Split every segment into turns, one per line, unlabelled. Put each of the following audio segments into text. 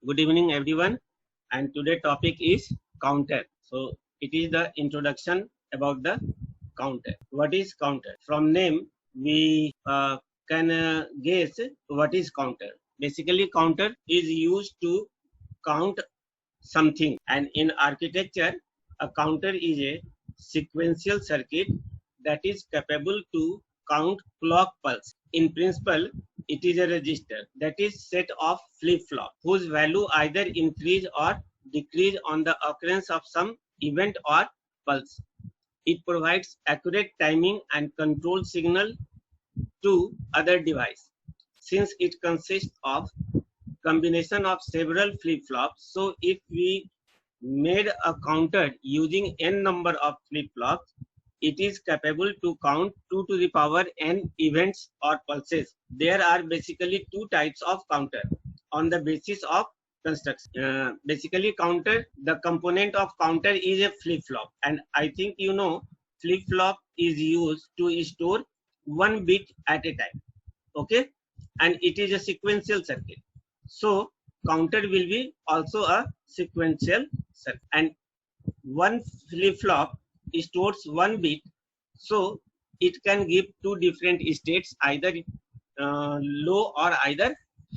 Good evening, everyone. And today topic is counter. So it is the introduction about the counter. What is counter? From name, we can guess what is counter. Basically, counter is used to count something, and in architecture, a counter is a sequential circuit that is capable to count clock pulse. In principle, it is a register that is set of flip-flop whose value either increase or decrease on the occurrence of some event or pulse. It provides accurate timing and control signal to other device. Since it consists of combination of several flip-flops, so if we made a counter using n number of flip-flops, it is capable to count 2 to the power n events or pulses. There are basically two types of counter on the basis of construction. Basically, counter, the component of counter is a flip-flop, and I think you know flip-flop is used to store one bit at a time. Okay, and it is a sequential circuit. So counter will be also a sequential circuit, and one flip-flop stores one bit, so it can give two different states, either low or either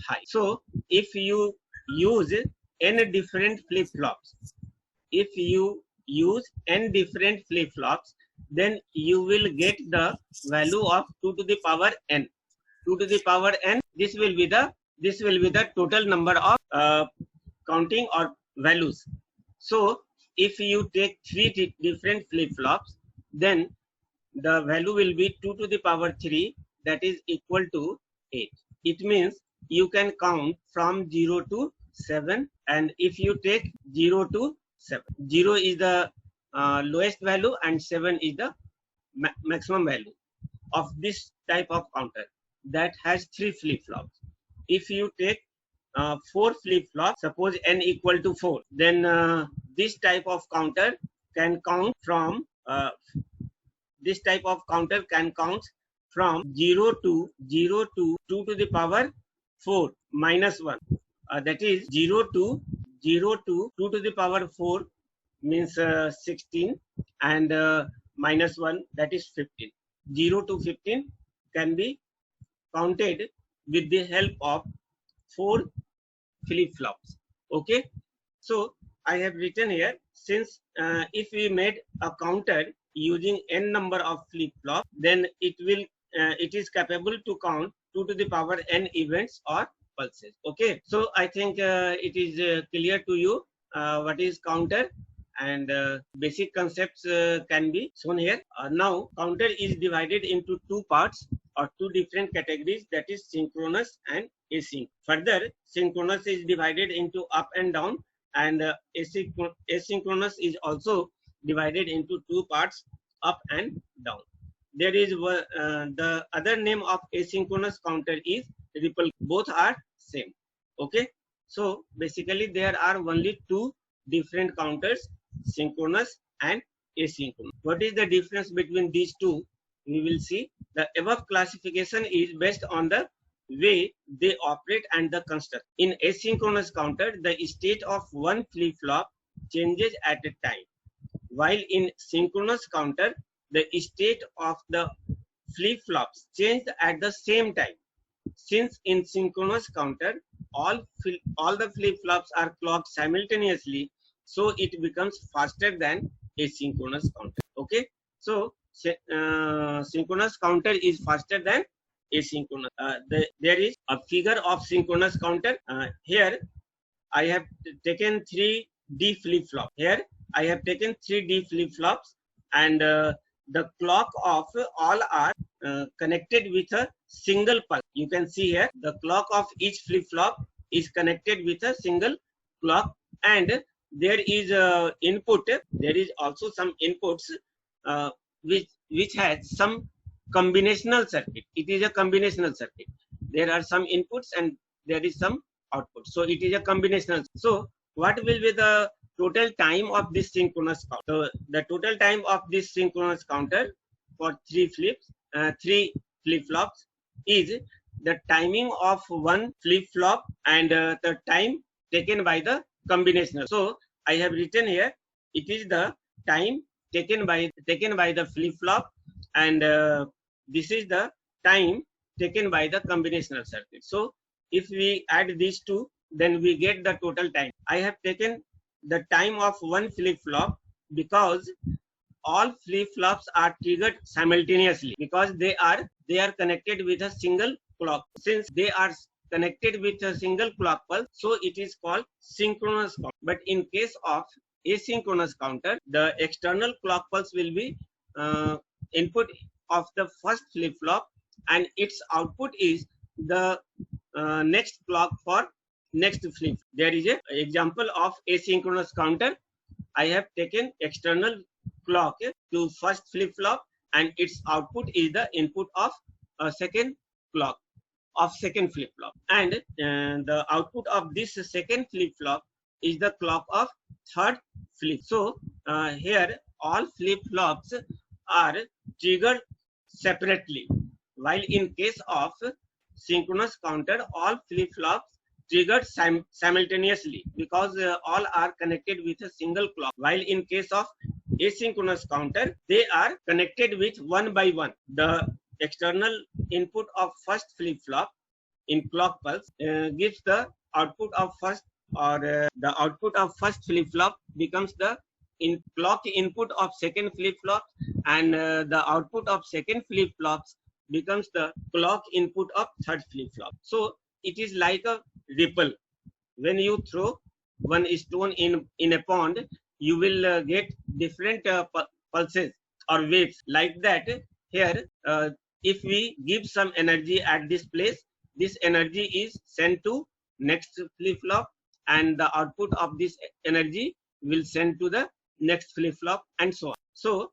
high. So if you use n different flip-flops, if you use n different flip-flops, then you will get the value of 2 to the power n. 2 to the power n, this will be the total number of counting or values. So if you take three different flip-flops, then the value will be 2 to the power 3, that is equal to 8. It means you can count from 0 to 7, and if you take 0 to 7, 0 is the lowest value and 7 is the maximum value of this type of counter that has 3 flip-flops. If you take 4 flip-flops, suppose n equal to 4, then this type of counter can count from 0 to 2 to the power 4 minus 1. That is 0 to 2 to the power 4 means 16, and minus 1, that is 15. 0 to 15 can be counted with the help of 4 flip-flops. Okay, so I have written here, since if we made a counter using n number of flip-flops, then it is capable to count 2 to the power n events or pulses. Okay, so I think it is clear to you what is counter, and basic concepts can be shown here. Now counter is divided into two parts or two different categories, that is synchronous and async. Further, synchronous is divided into up and down, and asynchronous is also divided into two parts, up and down. There is the other name of asynchronous counter is ripple. Both are same. Okay, so basically there are only two different counters, synchronous and asynchronous. What is the difference between these two? We will see. The above classification is based on the way they operate and the construct. In asynchronous counter, the state of one flip-flop changes at a time, while in synchronous counter, the state of the flip-flops change at the same time. Since in synchronous counter, all the flip-flops are clocked simultaneously, so it becomes faster than asynchronous counter. Okay, so synchronous counter is faster than asynchronous. There is a figure of synchronous counter. Here I have taken 3D flip-flop. Here I have taken 3D flip-flops, and the clock of all are connected with a single pulse. You can see here the clock of each flip-flop is connected with a single clock, and there is input. There is also some inputs which has some combinational circuit. It is a combinational circuit. There are some inputs and there is some output. So it is a combinational. So what will be the total time of this synchronous counter? So the total time of this synchronous counter for three flip-flops is the timing of one flip-flop and the time taken by the combinational. So I have written here, it is the time taken by the flip-flop, and this is the time taken by the combinational circuit. So if we add these two, then we get the total time. I have taken the time of one flip-flop because all flip-flops are triggered simultaneously, because they are connected with a single clock. Since they are connected with a single clock pulse, so it is called synchronous count. But in case of asynchronous counter, the external clock pulse will be input of the first flip-flop, and its output is the next clock for next flip. There is an example of asynchronous counter. I have taken external clock to first flip-flop, and its output is the input of a second clock of second flip-flop, and the output of this second flip-flop is the clock of third flip. So here all flip-flops are triggered separately, while in case of synchronous counter, all flip-flops triggered simultaneously, because all are connected with a single clock. While in case of asynchronous counter, they are connected with one by one. The external input of first flip-flop in clock pulse gives the output of first, or the output of first flip-flop becomes the clock input of second flip-flop, and the output of second flip-flops becomes the clock input of third flip-flop. So it is like a ripple. When you throw one stone in a pond, you will get different pulses or waves. Like that, here if we give some energy at this place, this energy is sent to next flip-flop, and the output of this energy will send to the next flip-flop, and so on. So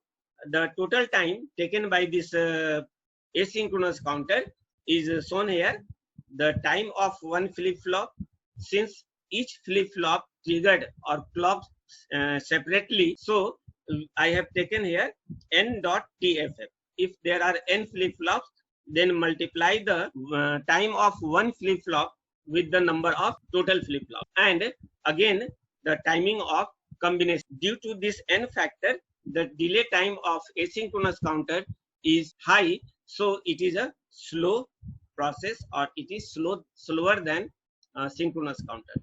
the total time taken by this asynchronous counter is shown here. The time of one flip-flop, since each flip-flop triggered or clocked separately, so I have taken here n dot TFF. If there are n flip-flops, then multiply the time of one flip-flop with the number of total flip-flop, and again the timing of combination. Due to this n factor, the delay time of asynchronous counter is high, so it is a slow process, or it is slower than synchronous counter.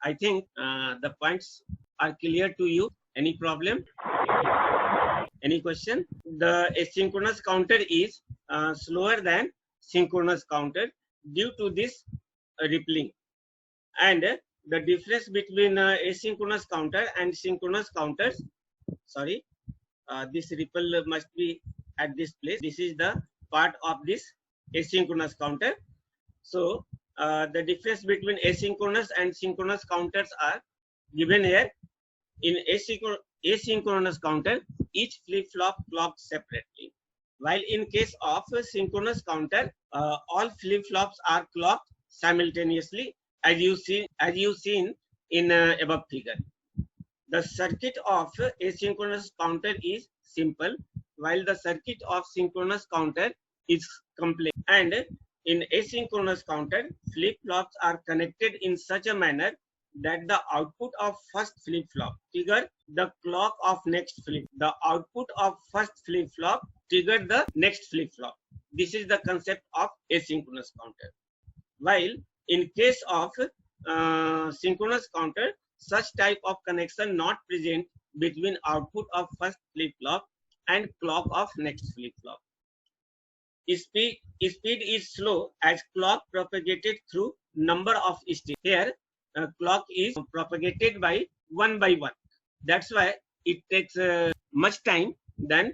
I think the points are clear to you. Any problem? Any question? The asynchronous counter is slower than synchronous counter due to this rippling, and the difference between asynchronous counter and synchronous counters, sorry, this ripple must be at this place. This is the part of this asynchronous counter. So the difference between asynchronous and synchronous counters are given here. In asynchronous counter, each flip-flop clocked separately, while in case of a synchronous counter, all flip-flops are clocked simultaneously, as you seen in above figure. The circuit of asynchronous counter is simple, while the circuit of synchronous counter is complex. And in asynchronous counter, flip-flops are connected in such a manner that the output of first flip-flop trigger the clock of next flip. The output of first flip-flop trigger the next flip-flop. This is the concept of asynchronous counter. While in case of synchronous counter, such type of connection not present between output of first flip-flop and clock of next flip-flop. Speed is slow as clock propagated through number of stages. Here, clock is propagated by one. That's why it takes much time than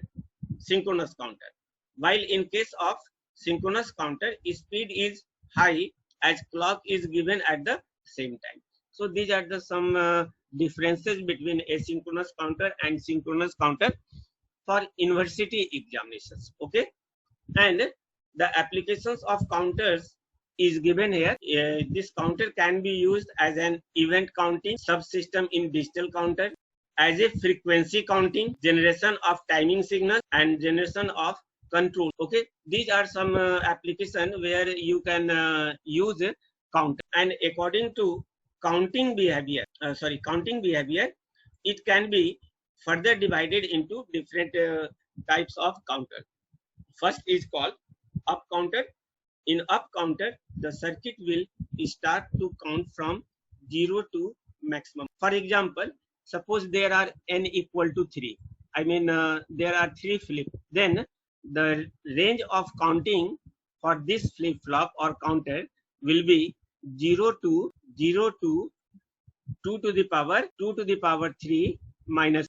synchronous counter. While in case of synchronous counter, speed is high as clock is given at the same time. So these are the some differences between asynchronous counter and synchronous counter for university examinations. Okay, and the applications of counters is given here. This counter can be used as an event counting subsystem in digital counter, as a frequency counting, generation of timing signal, and generation of control. Okay, these are some application where you can use counter. And according to counting behavior, it can be further divided into different types of counter. First is called up counter. In up counter, the circuit will start to count from 0 to maximum. For example, suppose there are n equal to 3. I mean, there are 3 flip. Then the range of counting for this flip flop or counter will be 0 to 2 to the power 3 minus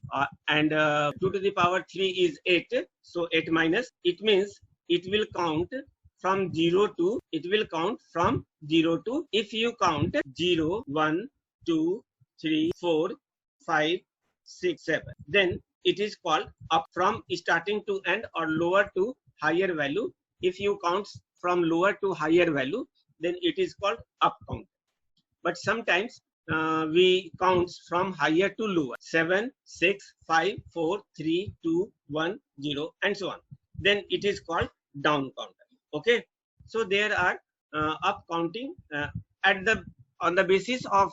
and 2 to the power 3 is 8, so 8 minus, it means it will count from 0 to if you count 0 1 2 3 4 5 6 7, then it is called up. From starting to end or lower to higher value, if you count from lower to higher value, then it is called up count. But sometimes we count from higher to lower, 7 6 5 4 3 2 1 0 and so on, then it is called down counter. Okay, so there are up counting on the basis of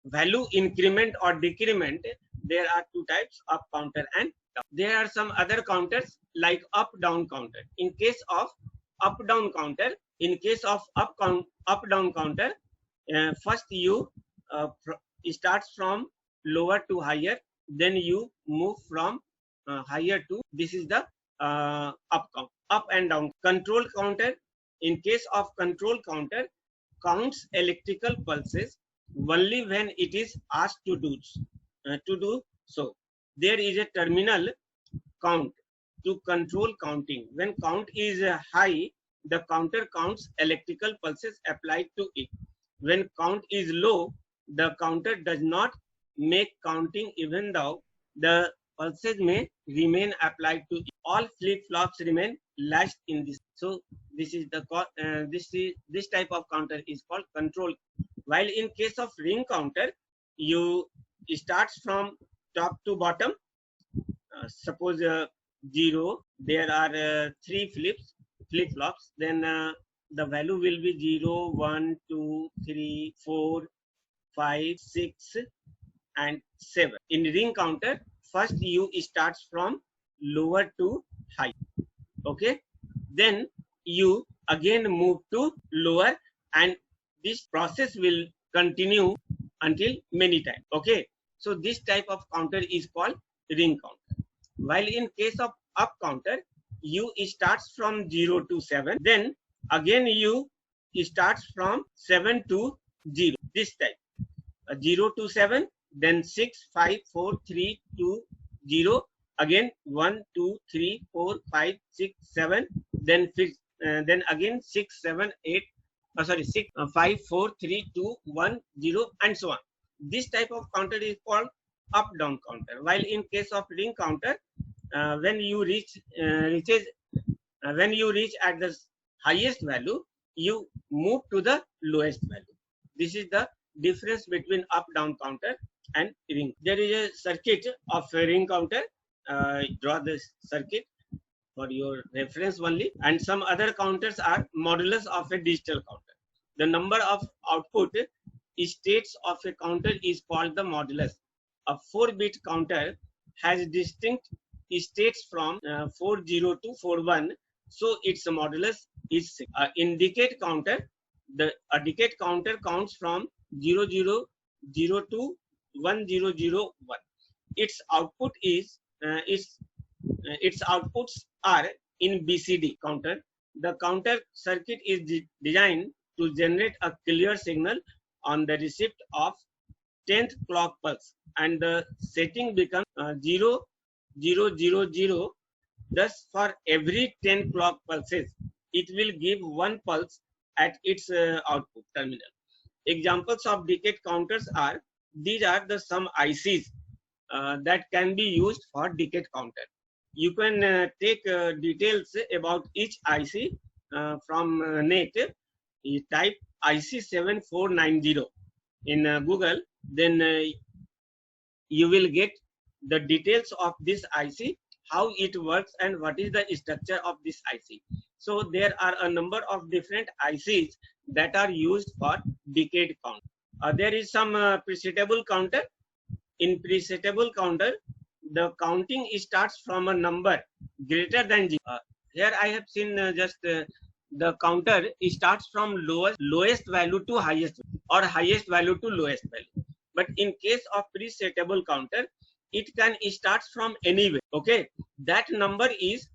value increment or decrement. There are two types, up counter and down. There are some other counters like up down counter. In case of up down counter, up down counter, first you starts from lower to higher, then you move from higher to, this is the up and down. Control counter, in case of control counter, counts electrical pulses only when it is asked to do so. There is a terminal count to control counting. When count is high, the counter counts electrical pulses applied to it. When count is low, the counter does not make counting even though the pulses may remain applied to it. All flip-flops remain latched in this. So this is the this type of counter is called control. While in case of ring counter, you starts from top to bottom. Suppose 0, there are 3 flip-flops, then the value will be 0 1 2 3 4 5 6 and 7. In ring counter, first you starts from lower to high. Okay, then you again move to lower, and this process will continue until many times. Okay, so this type of counter is called ring counter. While in case of up counter, you starts from 0 to 7, then again you starts from 7 to 0. This type 0 to 7, then 6 5 4 3 2 0, again 1 2 3 4 5 6 7, then again 6 7 8 6 5 4 3 2 1 0 and so on. This type of counter is called up down counter. While in case of ring counter, when you reach at the highest value, you move to the lowest value. This is the difference between up down counter and ring. There is a circuit of a ring counter. Draw this circuit for your reference only. And some other counters are modulus of a digital counter. The number of output states of a counter is called the modulus. A 4-bit counter has distinct states from 40 to 41, so its modulus is 6. In decade counter, a decade counter counts from 0000 to 1001. Its output is its outputs are in BCD counter. The counter circuit is designed to generate a clear signal on the receipt of 10th clock pulse, and the setting becomes 0 0 0 0. Thus, for every 10 clock pulses, it will give 1 pulse at its output terminal. Examples of decade counters are, these are the some ICs that can be used for decade counter. You can take details about each IC from net. You type IC7490 in Google, then you will get the details of this IC, how it works and what is the structure of this IC. So there are a number of different ICs that are used for decade count. There is some presetable counter. In presetable counter, the counting starts from a number greater than 0. Here I have seen the counter starts from lowest value to highest or highest value to lowest value. But in case of presetable counter, it can start from anywhere. Okay, that number is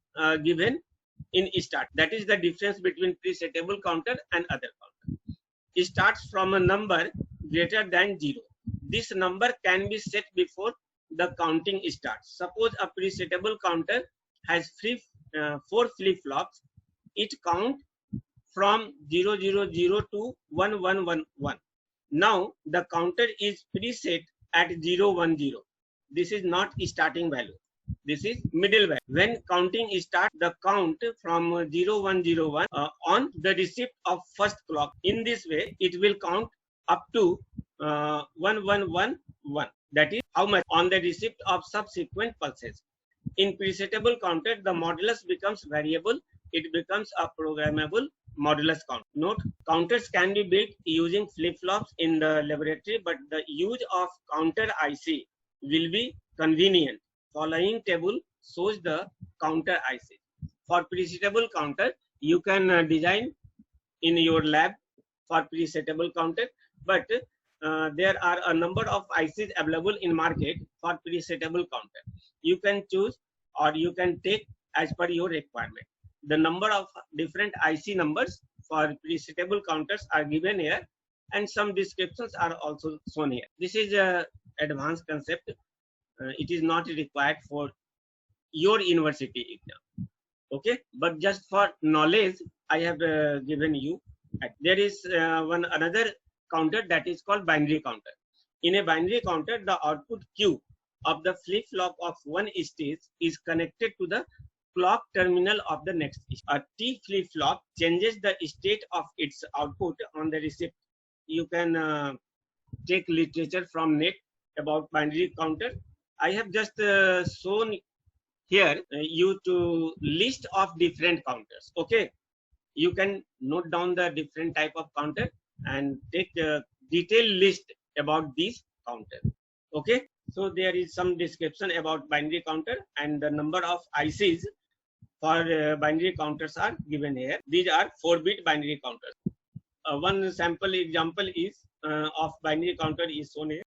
given in start. That is the difference between presetable counter and other counter. It starts from a number greater than 0. This number can be set before the counting starts. Suppose a presetable counter has 4 flip-flops. It counts from 000 to 1111. Now the counter is preset at 010. This is not starting value. This is middle value. When counting starts, the count from 0101 on the receipt of first clock. In this way, it will count up to 1111. That is how much on the receipt of subsequent pulses. In presetable counter, the modulus becomes variable. It becomes a programmable modulus count. Note, counters can be built using flip-flops in the laboratory, but the use of counter IC will be convenient. Following table shows the counter IC. For presetable counter, you can design in your lab for presetable counter, but there are a number of ICs available in market for presetable counter. You can choose or you can take as per your requirement. The number of different IC numbers for presetable counters are given here, and some descriptions are also shown here. This is a advanced concept. It is not required for your university exam. Okay, but just for knowledge, I have given you. There is another counter that is called binary counter. In a binary counter, the output Q of the flip-flop of one stage is connected to the clock terminal of the next stage. A T flip-flop changes the state of its output on the receipt. You can take literature from net about binary counter. I have just shown here you to list of different counters. Okay, you can note down the different type of counter and take the detailed list about these counter. Okay, so there is some description about binary counter, and the number of ICs for binary counters are given here. These are 4-bit binary counters. One sample example is of binary counter is shown here.